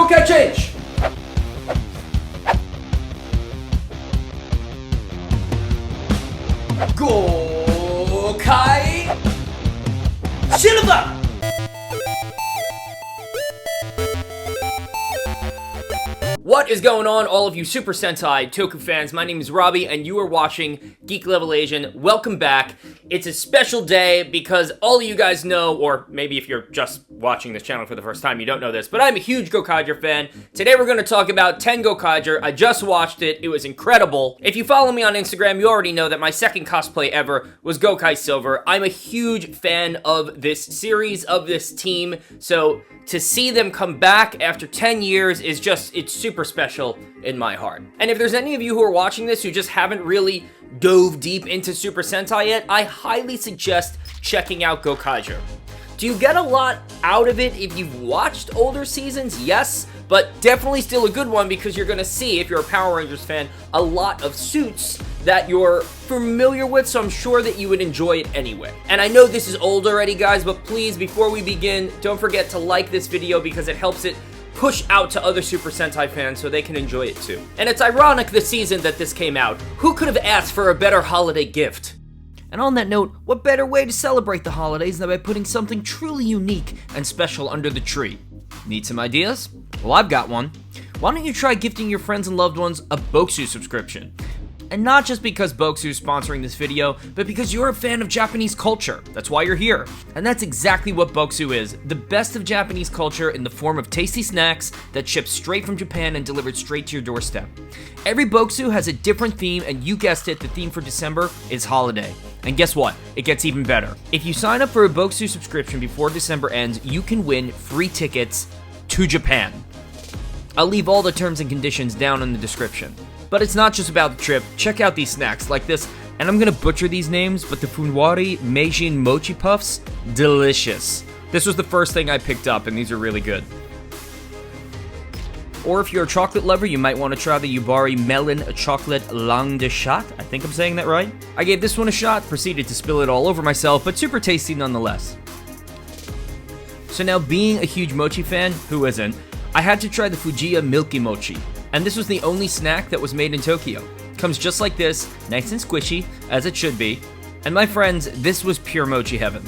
Gokai change! Gokai Silver! What is going on, all of you Super Sentai Toku fans? My name is Robbie, and you are watching Geek Level Asian. Welcome back. It's a special day because all of you guys know, or maybe if you're just watching this channel for the first time, you don't know this, but I'm a huge Gokaiger fan. Today we're going to talk about Ten Gokaiger. I just watched it. It was incredible. If you follow me on Instagram, you already know that my second cosplay ever was Gokai Silver. I'm a huge fan of this series, of this team, so to see them come back after 10 years is just, it's super special in my heart. And if there's any of you who are watching this who just haven't really dove deep into Super Sentai yet, I highly suggest checking out Gokaiger. Do you get a lot out of it if you've watched older seasons? Yes, but definitely still a good one because you're gonna see, if you're a Power Rangers fan, a lot of suits that you're familiar with, so I'm sure that you would enjoy it anyway. And I know this is old already, guys, but please, before we begin, don't forget to like this video because it helps it push out to other Super Sentai fans so they can enjoy it too. And it's ironic the season that this came out. Who could have asked for a better holiday gift? And on that note, what better way to celebrate the holidays than by putting something truly unique and special under the tree? Need some ideas? Well, I've got one. Why don't you try gifting your friends and loved ones a Bokksu subscription? And not just because Bokksu is sponsoring this video, but because you're a fan of Japanese culture. That's why you're here. And that's exactly what Bokksu is. The best of Japanese culture in the form of tasty snacks that ship straight from Japan and delivered straight to your doorstep. Every Bokksu has a different theme, and you guessed it, the theme for December is holiday. And guess what? It gets even better. If you sign up for a Bokksu subscription before December ends, you can win free tickets to Japan. I'll leave all the terms and conditions down in the description. But it's not just about the trip. Check out these snacks like this, and I'm gonna butcher these names, but the Funwari Meijin Mochi Puffs, delicious. This was the first thing I picked up, and these are really good. Or if you're a chocolate lover, you might want to try the Yubari Melon Chocolate Langue de Chat. I think I'm saying that right. I gave this one a shot, proceeded to spill it all over myself, but super tasty nonetheless. So now, being a huge mochi fan, who isn't, I had to try the Fujiya Milky Mochi. And this was the only snack that was made in Tokyo. Comes just like this, nice and squishy, as it should be. And my friends, this was pure mochi heaven.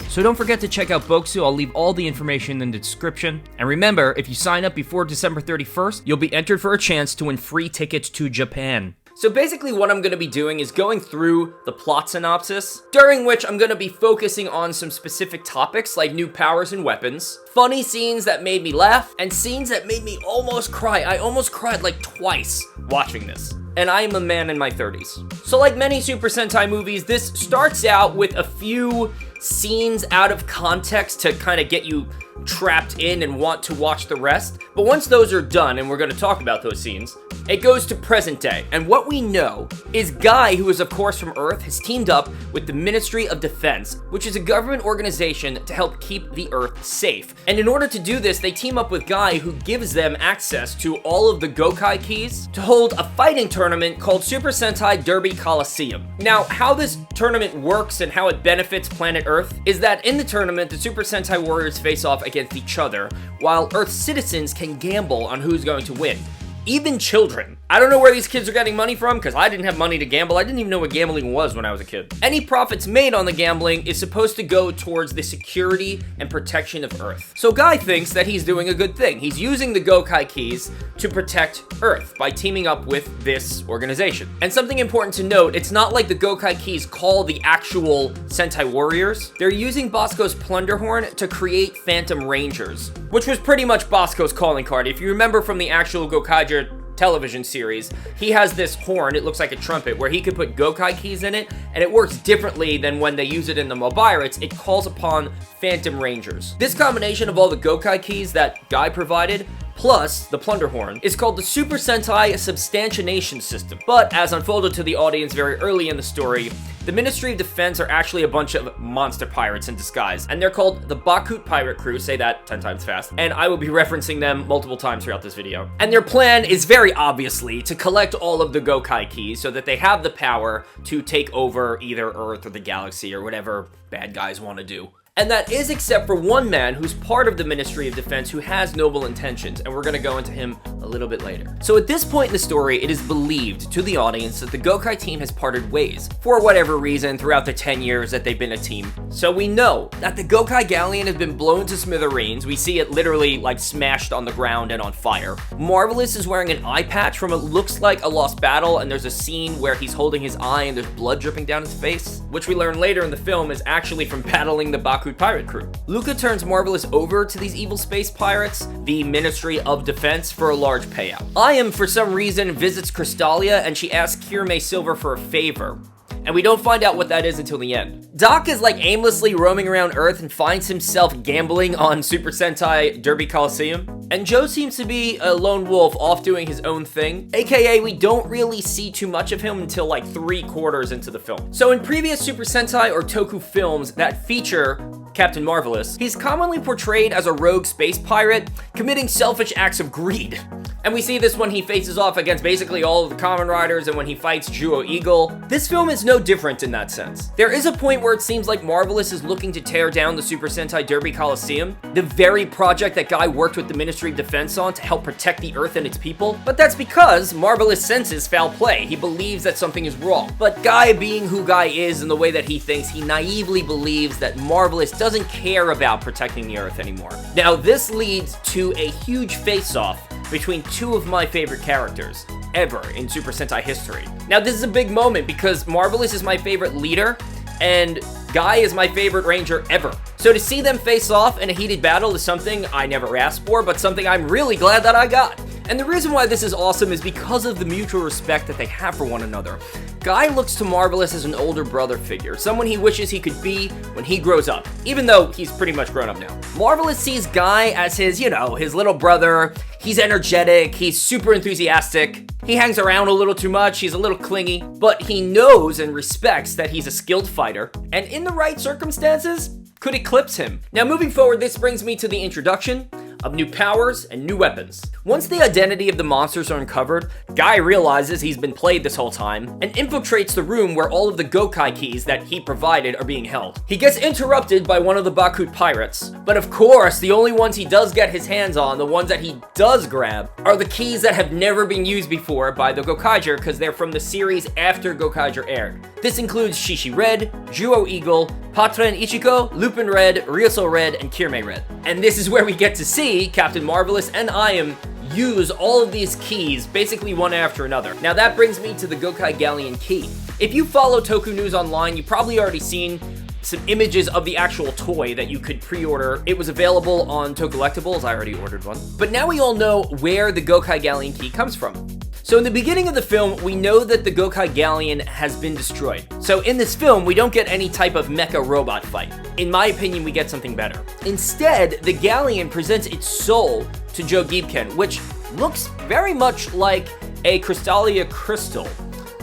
So don't forget to check out Bokksu. I'll leave all the information in the description. And remember, if you sign up before December 31st, you'll be entered for a chance to win free tickets to Japan. So basically what I'm going to be doing is going through the plot synopsis, during which I'm going to be focusing on some specific topics like new powers and weapons, funny scenes that made me laugh, and scenes that made me almost cry. I almost cried like twice watching this. And I am a man in my 30s. So like many Super Sentai movies, this starts out with a few scenes out of context to kind of get you trapped in and want to watch the rest. But once those are done, and we're going to talk about those scenes, it goes to present day. And what we know is Guy, who is of course from Earth, has teamed up with the Ministry of Defense, which is a government organization to help keep the Earth safe. And in order to do this, they team up with Guy, who gives them access to all of the Gokai keys to hold a fighting tournament called Super Sentai Derby Coliseum. Now, how this tournament works and how it benefits planet Earth is that in the tournament, the Super Sentai warriors face off against each other, while Earth citizens can gamble on who's going to win. Even children. I don't know where these kids are getting money from, because I didn't have money to gamble. I didn't even know what gambling was when I was a kid. Any profits made on the gambling is supposed to go towards the security and protection of Earth. So Guy thinks that he's doing a good thing. He's using the Gokai keys to protect Earth by teaming up with this organization. And something important to note, it's not like the Gokai keys call the actual Sentai warriors. They're using Bosco's Plunderhorn to create Phantom Rangers, which was pretty much Bosco's calling card. If you remember from the actual Gokaiger television series, he has this horn, it looks like a trumpet, where he could put Gokai keys in it, and it works differently than when they use it in the Mobiles. It calls upon Phantom Rangers. This combination of all the Gokai keys that Guy provided, plus the Plunderhorn, is called the Super Sentai Substantination system. But as unfolded to the audience very early in the story, the Ministry of Defense are actually a bunch of monster pirates in disguise, and they're called the Bokksu Pirate Crew, say that 10 times fast, and I will be referencing them multiple times throughout this video. And their plan is very obviously to collect all of the Gokai keys so that they have the power to take over either Earth or the galaxy or whatever bad guys want to do. And that is except for one man who's part of the Ministry of Defense who has noble intentions, and we're gonna go into him a little bit later. So at this point in the story, it is believed to the audience that the Gokai team has parted ways, for whatever reason, throughout the 10 years that they've been a team. So we know that the Gokai Galleon has been blown to smithereens. We see it literally like smashed on the ground and on fire. Marvelous is wearing an eye patch from what looks like a lost battle, and there's a scene where he's holding his eye and there's blood dripping down his face, which we learn later in the film is actually from battling the Bokksu pirate crew. Luca turns Marvelous over to these evil space pirates, the Ministry of Defense, for a large payout. Ayam, for some reason, visits Crystalia and she asks Kirame Silver for a favor, and we don't find out what that is until the end. Doc is like aimlessly roaming around Earth and finds himself gambling on Super Sentai Derby Coliseum. And Joe seems to be a lone wolf off doing his own thing, aka we don't really see too much of him until like 3/4 into the film. So in previous Super Sentai or Toku films that feature Captain Marvelous, he's commonly portrayed as a rogue space pirate committing selfish acts of greed. And we see this when he faces off against basically all of the Kamen Riders and when he fights Juo Eagle. This film is no different in that sense. There is a point where it seems like Marvelous is looking to tear down the Super Sentai Derby Coliseum, the very project that Guy worked with the Ministry of Defense on to help protect the Earth and its people. But that's because Marvelous senses foul play. He believes that something is wrong. But Guy, being who Guy is and the way that he thinks, he naively believes that Marvelous doesn't care about protecting the Earth anymore. Now, this leads to a huge face-off between two of my favorite characters ever in Super Sentai history. Now, this is a big moment because Marvelous is my favorite leader and Guy is my favorite ranger ever. So to see them face off in a heated battle is something I never asked for, but something I'm really glad that I got. And the reason why this is awesome is because of the mutual respect that they have for one another. Guy looks to Marvelous as an older brother figure, someone he wishes he could be when he grows up, even though he's pretty much grown up now. Marvelous sees Guy as his, his little brother. He's energetic, he's super enthusiastic, he hangs around a little too much, he's a little clingy, but he knows and respects that he's a skilled fighter, and in the right circumstances, could eclipse him. Now moving forward, this brings me to the introduction of new powers and new weapons. Once the identity of the monsters are uncovered, Guy realizes he's been played this whole time and infiltrates the room where all of the Gokai keys that he provided are being held. He gets interrupted by one of the Bokksu pirates, but of course, the only ones he does get his hands on, the ones that he does grab, are the keys that have never been used before by the Gokaiger because they're from the series after Gokaiger aired. This includes Shishi Red, Juo Eagle, Patren Ichiko, Lupin Red, Ryuso Red, and Kirame Red. And this is where we get to see Captain Marvelous and Ayam use all of these keys, basically one after another. Now that brings me to the Gokai Galleon key. If you follow Toku News online, you've probably already seen some images of the actual toy that you could pre-order. It was available on Tokollectibles, I already ordered one. But now we all know where the Gokai Galleon key comes from. So in the beginning of the film, we know that the Gokai Galleon has been destroyed. So in this film, we don't get any type of mecha robot fight. In my opinion, we get something better. Instead, the Galleon presents its soul to Joe Giebken, which looks very much like a Crystalia crystal,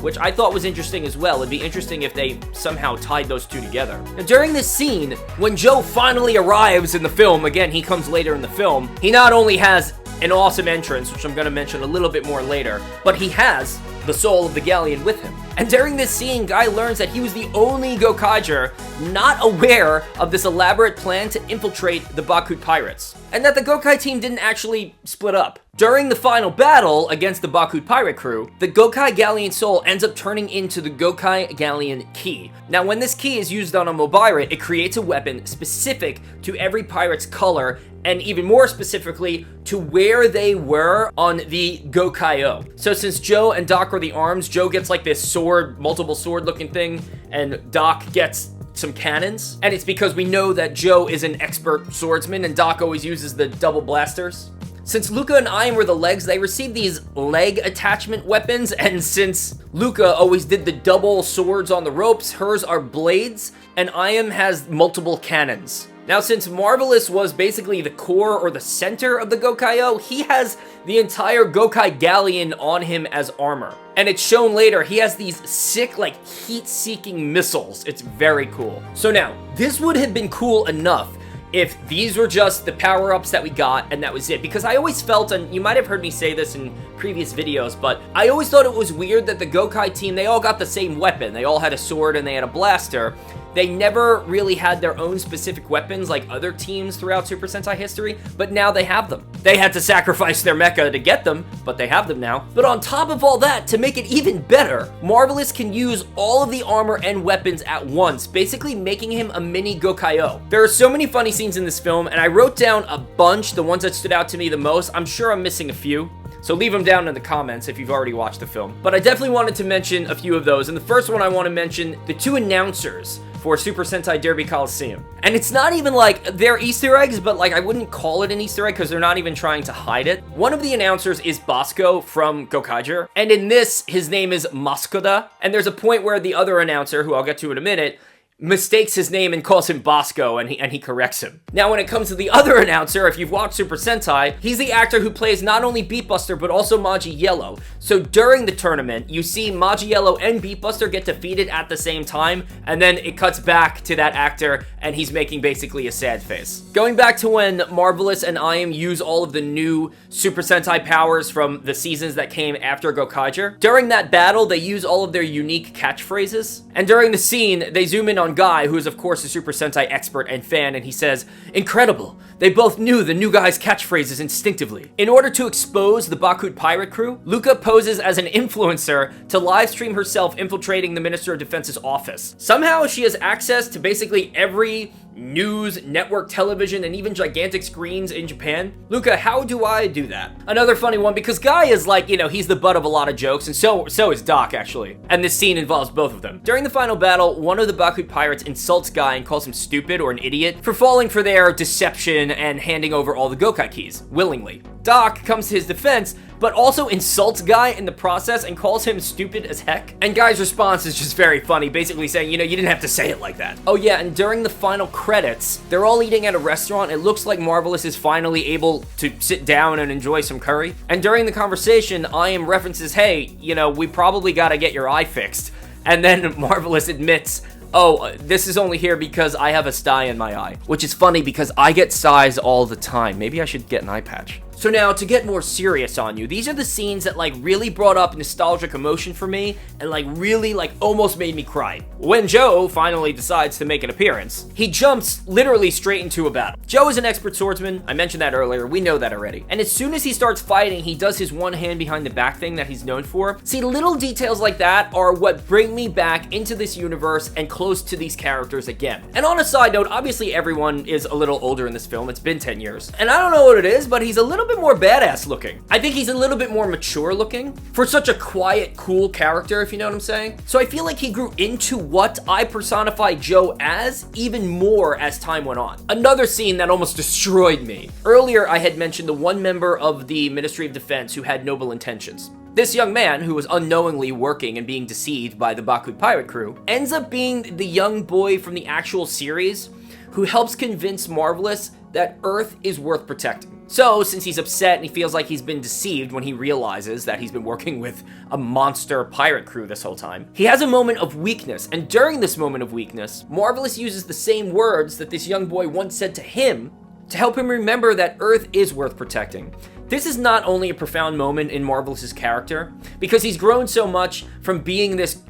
which I thought was interesting as well. It'd be interesting if they somehow tied those two together. Now, during this scene, when Joe finally arrives in the film, again, he comes later in the film, he not only has an awesome entrance, which I'm going to mention a little bit more later, but he has the soul of the Galleon with him. And during this scene, Guy learns that he was the only Gokaiger not aware of this elaborate plan to infiltrate the Bokksu pirates, and that the Gokai team didn't actually split up. During the final battle against the Bokksu pirate crew, the Gokai Galleon soul ends up turning into the Gokai Galleon key. Now, when this key is used on a Mobirate, it creates a weapon specific to every pirate's color, and even more specifically, to where they were on the Gokai-O. So since Joe and Doc are the arms, Joe gets like this sword, multiple sword looking thing, and Doc gets some cannons. And it's because we know that Joe is an expert swordsman and Doc always uses the double blasters. Since Luca and Ayam were the legs, they received these leg attachment weapons, and since Luca always did the double swords on the ropes, hers are blades, and Ayam has multiple cannons. Now, since Marvelous was basically the core or the center of the Gokai-O, he has the entire Gokai Galleon on him as armor. And it's shown later, he has these sick, like, heat-seeking missiles. It's very cool. So now, this would have been cool enough if these were just the power-ups that we got and that was it. Because I always felt, and you might have heard me say this in previous videos, but I always thought it was weird that the Gokai team, they all got the same weapon. They all had a sword and they had a blaster. They never really had their own specific weapons like other teams throughout Super Sentai history, but now they have them. They had to sacrifice their mecha to get them, but they have them now. But on top of all that, to make it even better, Marvelous can use all of the armor and weapons at once, basically making him a mini Gokaiger. There are so many funny scenes in this film, and I wrote down a bunch, the ones that stood out to me the most. I'm sure I'm missing a few, so leave them down in the comments if you've already watched the film. But I definitely wanted to mention a few of those, and the first one I want to mention, the two announcers for Super Sentai Derby Coliseum. And it's not even like they're Easter eggs, but like I wouldn't call it an Easter egg because they're not even trying to hide it. One of the announcers is Bokksu from Gokaiger, and in this, his name is Maskoda, and there's a point where the other announcer, who I'll get to in a minute, mistakes his name and calls him Bokksu, and he corrects him. Now, when it comes to the other announcer, if you've watched Super Sentai, he's the actor who plays not only Beatbuster, but also Maji Yellow. So during the tournament, you see Maji Yellow and Beatbuster get defeated at the same time, and then it cuts back to that actor, and he's making basically a sad face. Going back to when Marvelous and I Am use all of the new Super Sentai powers from the seasons that came after Gokaiger, during that battle, they use all of their unique catchphrases, and during the scene, they zoom in on Guy, who is of course a Super Sentai expert and fan, and he says, "Incredible! They both knew the new guy's catchphrases instinctively." In order to expose the Bokksu pirate crew, Luca poses as an influencer to livestream herself infiltrating the Minister of Defense's office. Somehow she has access to basically every news, network television, and even gigantic screens in Japan. Luca, how do I do that? Another funny one, because Guy is like, you know, he's the butt of a lot of jokes, and so is Doc, actually. And this scene involves both of them. During the final battle, one of the Bokksu pirates insults Guy and calls him stupid or an idiot for falling for their deception and handing over all the Gokai keys, willingly. Doc comes to his defense, but also insults Guy in the process and calls him stupid as heck. And Guy's response is just very funny, basically saying, you know, you didn't have to say it like that. Oh yeah, and during the final credits, they're all eating at a restaurant. It looks like Marvelous is finally able to sit down and enjoy some curry. And during the conversation, I Am references, hey, you know, we probably gotta get your eye fixed. And then Marvelous admits, oh, this is only here because I have a sty in my eye. Which is funny because I get sties all the time. Maybe I should get an eye patch. So now, to get more serious on you, these are the scenes that like really brought up nostalgic emotion for me and like really like almost made me cry. When Joe finally decides to make an appearance, he jumps literally straight into a battle. Joe is an expert swordsman. I mentioned that earlier. We know that already. And as soon as he starts fighting, he does his one hand behind the back thing that he's known for. See, little details like that are what bring me back into this universe and close to these characters again. And on a side note, obviously everyone is a little older in this film. It's been 10 years. And I don't know what it is, but he's a little bit more badass looking. I think he's a little bit more mature looking for such a quiet, cool character, if you know what I'm saying. So I feel like he grew into what I personify Joe as even more as time went on. Another scene that almost destroyed me. Earlier, I had mentioned the one member of the Ministry of Defense who had noble intentions. This young man, who was unknowingly working and being deceived by the Bokksu pirate crew, ends up being the young boy from the actual series who helps convince Marvelous that Earth is worth protecting. So, since he's upset and he feels like he's been deceived when he realizes that he's been working with a monster pirate crew this whole time, he has a moment of weakness, and during this moment of weakness, Marvelous uses the same words that this young boy once said to him to help him remember that Earth is worth protecting. This is not only a profound moment in Marvelous's character, because he's grown so much from being this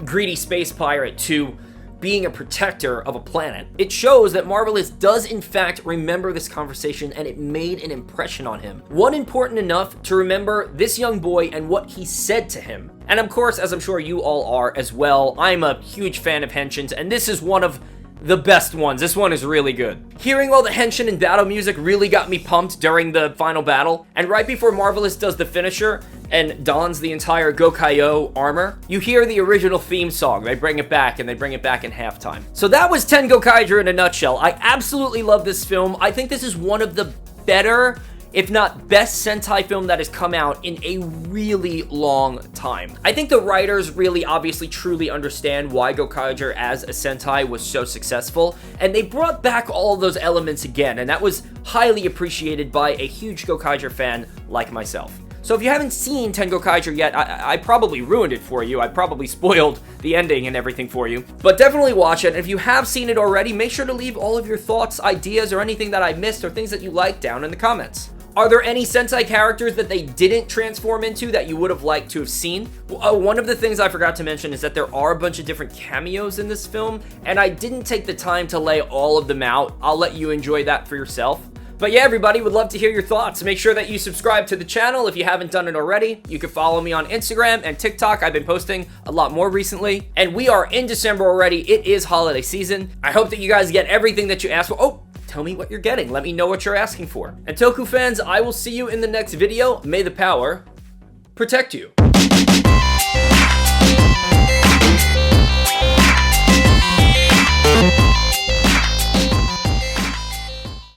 greedy space pirate to being a protector of a planet. It shows that Marvelous does in fact remember this conversation and it made an impression on him. One important enough to remember this young boy and what he said to him. And of course, as I'm sure you all are as well, I'm a huge fan of henshins, and this is one of the best ones. This one is really good. Hearing all the henshin and battle music really got me pumped during the final battle, and right before Marvelous does the finisher and dons the entire Gokaiger armor, you hear the original theme song. They bring it back, and they bring it back in halftime. So that was Ten Gokaiger in a nutshell. I absolutely love this film. I think this is one of the better, if not best, Sentai film that has come out in a really long time. I think the writers really obviously truly understand why Gokaiger as a Sentai was so successful, and they brought back all of those elements again, and that was highly appreciated by a huge Gokaiger fan like myself. So if you haven't seen Ten Gokaiger yet, I probably ruined it for you. I probably spoiled the ending and everything for you. But definitely watch it. And if you have seen it already, make sure to leave all of your thoughts, ideas, or anything that I missed or things that you like down in the comments. Are there any Sentai characters that they didn't transform into that you would have liked to have seen? One of the things I forgot to mention is that there are a bunch of different cameos in this film, and I didn't take the time to lay all of them out. I'll let you enjoy that for yourself. But yeah, everybody, would love to hear your thoughts. Make sure that you subscribe to the channel if you haven't done it already. You can follow me on Instagram and TikTok. I've been posting a lot more recently. And we are in December already. It is holiday season. I hope that you guys get everything that you asked for. Oh, tell me what you're getting. Let me know what you're asking for. And Toku fans, I will see you in the next video. May the power protect you.